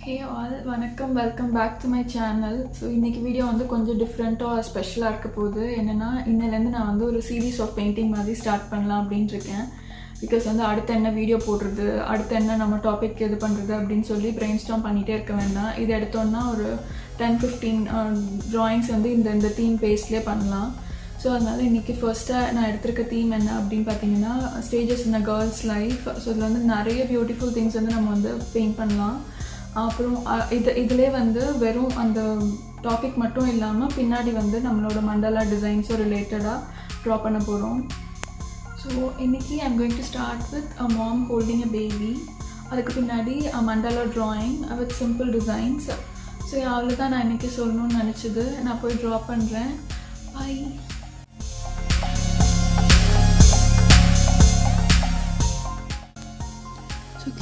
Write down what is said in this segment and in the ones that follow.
Hey all, வணக்கம், welcome back to my channel. So இன்னைக்கு video வந்து கொஞ்சம் டிஃப்ரெண்ட்டாக ஸ்பெஷலாக இருக்க போகுது. என்னென்னா இன்னிலேருந்து நான் வந்து ஒரு சீரீஸ் ஆஃப் பெயிண்டிங் மாதிரி ஸ்டார்ட் பண்ணலாம் அப்படின்ட்டு இருக்கேன். பிகாஸ் வந்து அடுத்து என்ன வீடியோ போடுறது, அடுத்து என்ன நம்ம டாபிக் இது பண்ணுறது அப்படின்னு சொல்லி பிரெயின் ஸ்டார்ம் பண்ணிகிட்டே இருக்க வேண்டாம். இது எடுத்தோன்னா ஒரு 10-15 ட்ராயிங்ஸ் வந்து இந்த தீம் பேஸ்லேயே பண்ணலாம். ஸோ அதனால் இன்றைக்கி ஃபர்ஸ்ட்டாக நான் எடுத்திருக்க தீம் என்ன அப்படின்னு பார்த்தீங்கன்னா ஸ்டேஜஸ் இன் அ கேர்ள்ஸ் லைஃப். ஸோ இதில் வந்து நிறைய பியூட்டிஃபுல் திங்ஸ் வந்து நம்ம வந்து பெயிண்ட் பண்ணலாம். அப்புறம் இதிலே வந்து வெறும் அந்த டாபிக் மட்டும் இல்லாமல் பின்னாடி வந்து நம்மளோட மண்டலா டிசைன்ஸும் ரிலேட்டடாக ட்ரா பண்ண போகிறோம். ஸோ இன்றைக்கி I'm going to start with a mom holding a baby. அதுக்கு பின்னாடி mandala drawing with simple designs. So அவ்வளோதான் நான் இன்றைக்கி சொல்லணும்னு நினச்சது. நான் போய் ட்ரா பண்ணுறேன். பை.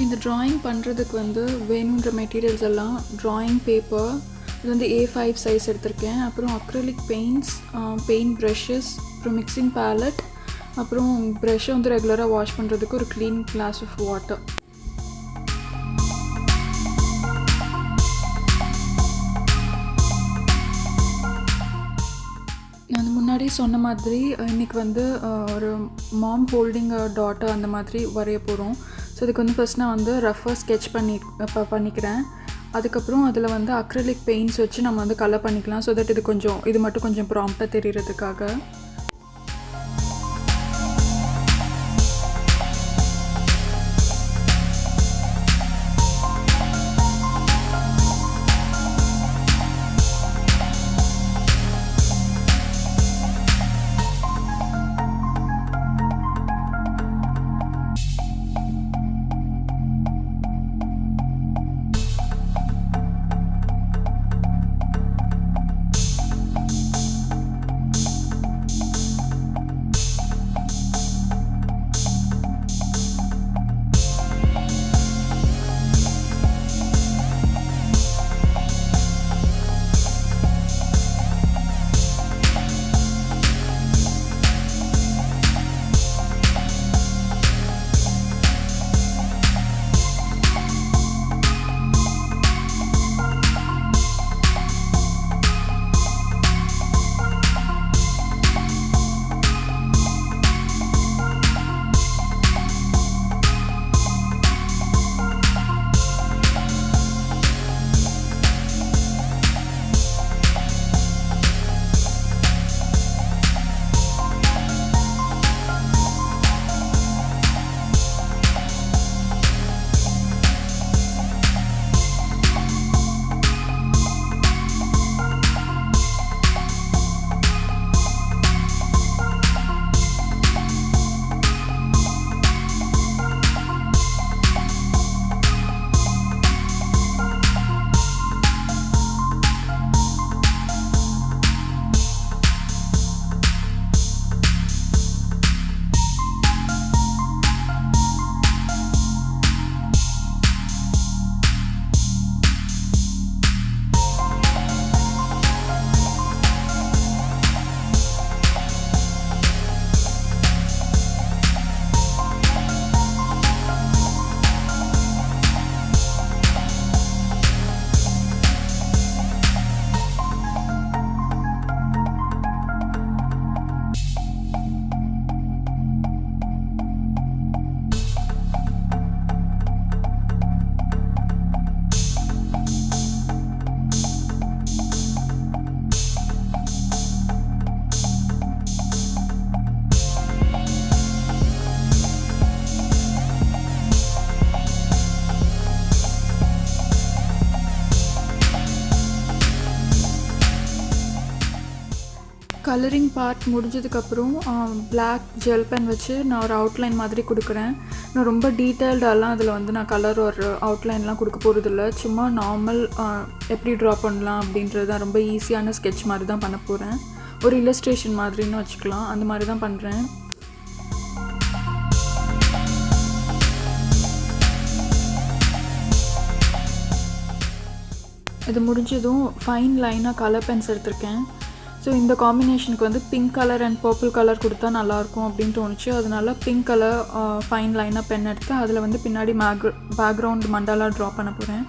இந்த ட்ராயிங் பண்ணுறதுக்கு வந்து வேணுன்ற மெட்டீரியல்ஸ் எல்லாம் ட்ராயிங் பேப்பர், இது வந்து A5 சைஸ் எடுத்திருக்கேன். அப்புறம் acrylic பெயிண்ட்ஸ், பெயிண்ட் ப்ரஷஸ், அப்புறம் மிக்சிங் பேலட், அப்புறம் ப்ரஷ்ஷை வந்து ரெகுலராக வாஷ் பண்ணுறதுக்கு ஒரு க்ளீன் கிளாஸ் ஆஃப் வாட்டர். நான் முன்னாடி சொன்ன மாதிரி இன்றைக்கி வந்து ஒரு மாம் ஹோல்டிங் அ டாட்டர் அந்த மாதிரி வரைய போகிறோம். ஸோ இதுக்கு வந்து ஃபஸ்ட் நான் வந்து ரஃபாக ஸ்கெட்ச் பண்ணிக்கிறேன். அதுக்கப்புறம் அதில் வந்து அக்ரிலிக் பெயிண்ட்ஸ் வச்சு நம்ம வந்து கலர் பண்ணிக்கலாம். ஸோ தட் இது மட்டும் கொஞ்சம் ப்ராம்ப்டாக தெரிகிறதுக்காக. கலரிங் பார்ட் முடிஞ்சதுக்கப்புறம் பிளாக் ஜெல் பென் வச்சு நான் ஒரு அவுட்லைன் மாதிரி கொடுக்குறேன். நான் ரொம்ப டீட்டெயில்டாலாம் அதில் வந்து நான் கலர் ஒரு அவுட்லைன்லாம் கொடுக்க போகிறதில்ல. சும்மா நார்மல் எப்படி ட்ரா பண்ணலாம் அப்படின்றது தான், ரொம்ப ஈஸியான ஸ்கெட்ச் மாதிரி தான் பண்ண போகிறேன். ஒரு இல்லஸ்ட்ரேஷன் மாதிரின்னு வச்சுக்கலாம், அந்த மாதிரி தான் பண்ணுறேன். இது முடிஞ்சதும் ஃபைன் லைனாக கலர் பென்ஸ் எடுத்திருக்கேன். ஸோ இந்த காம்பினேஷனுக்கு வந்து pink colour and purple colour கொடுத்தா நல்லாயிருக்கும் அப்படின்னு தோணுச்சு. அதனால பிங்க் கலர் ஃபைன் லைனாக பென் எடுத்து அதில் வந்து பின்னாடி பேக்ரவுண்ட் மண்டாலா ட்ரா பண்ண போகிறேன்.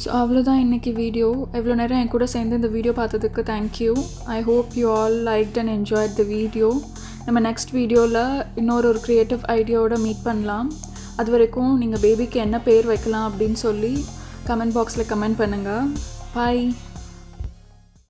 ஸோ அவ்வளோதான் இன்றைக்கி வீடியோ. எவ்வளோ நேரம் என் கூட சேர்ந்து இந்த வீடியோ பார்த்ததுக்கு thank you. I hope you all liked and enjoyed the video. நம்ம நெக்ஸ்ட் வீடியோவில் இன்னொரு க்ரியேட்டிவ் ஐடியாவோட மீட் பண்ணலாம். அது வரைக்கும் நீங்கள் பேபிக்கு என்ன பேர் வைக்கலாம் அப்படின்னு சொல்லி கமெண்ட் பாக்ஸில் கமெண்ட் பண்ணுங்கள். பாய்.